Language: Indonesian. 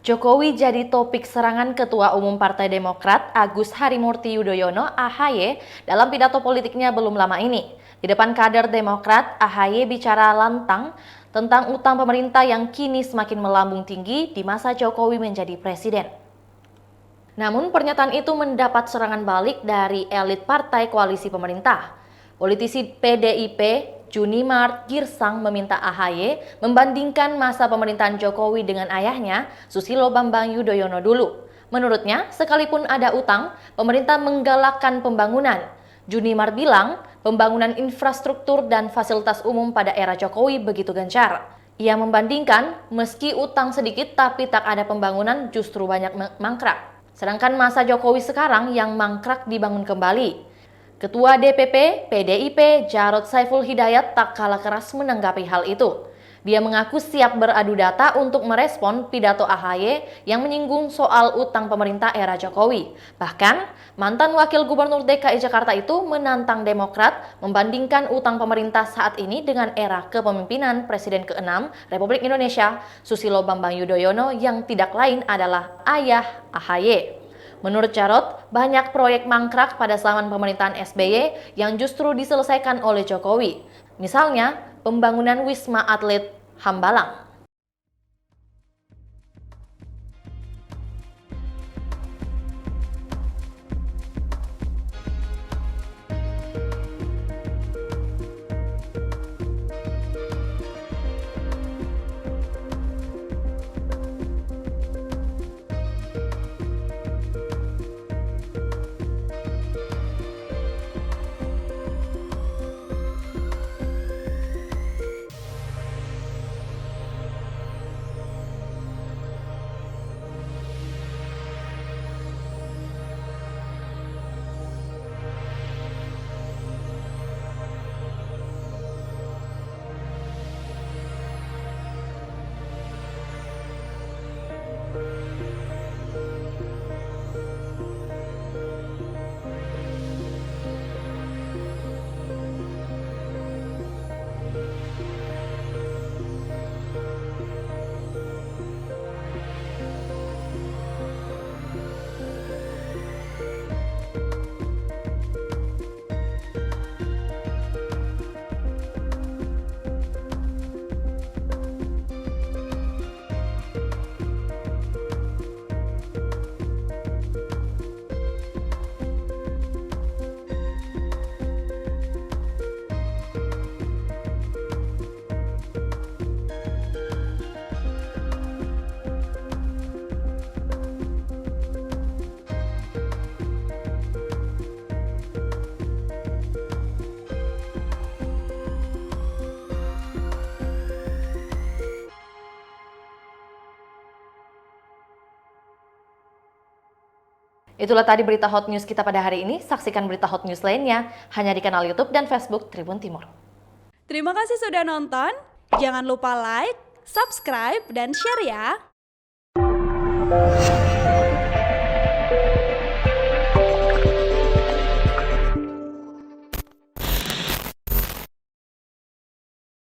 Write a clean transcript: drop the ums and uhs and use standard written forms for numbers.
Jokowi jadi topik serangan Ketua Umum Partai Demokrat Agus Harimurti Yudhoyono (AHY) dalam pidato politiknya belum lama ini. Di depan kader Demokrat, AHY bicara lantang tentang utang pemerintah yang kini semakin melambung tinggi di masa Jokowi menjadi presiden. Namun pernyataan itu mendapat serangan balik dari elit partai koalisi pemerintah. Politisi PDIP Junimart Girsang meminta AHY membandingkan masa pemerintahan Jokowi dengan ayahnya, Susilo Bambang Yudhoyono dulu. Menurutnya, sekalipun ada utang, pemerintah menggalakkan pembangunan. Junimart bilang, pembangunan infrastruktur dan fasilitas umum pada era Jokowi begitu gencar. Ia membandingkan, meski utang sedikit tapi tak ada pembangunan justru banyak mangkrak. Sedangkan masa Jokowi sekarang yang mangkrak dibangun kembali. Ketua DPP PDIP Jarod Saiful Hidayat tak kalah keras menanggapi hal itu. Dia mengaku siap beradu data untuk merespon pidato AHY yang menyinggung soal utang pemerintah era Jokowi. Bahkan, mantan Wakil Gubernur DKI Jakarta itu menantang Demokrat membandingkan utang pemerintah saat ini dengan era kepemimpinan Presiden ke-6 Republik Indonesia, Susilo Bambang Yudhoyono yang tidak lain adalah ayah AHY. Menurut Jarod, banyak proyek mangkrak pada zaman pemerintahan SBY yang justru diselesaikan oleh Jokowi. Misalnya, pembangunan Wisma Atlet Hambalang. Itulah tadi berita hot news kita pada hari ini. Saksikan berita hot news lainnya hanya di kanal YouTube dan Facebook Tribun Timur. Terima kasih sudah nonton. Jangan lupa like, subscribe, dan share ya.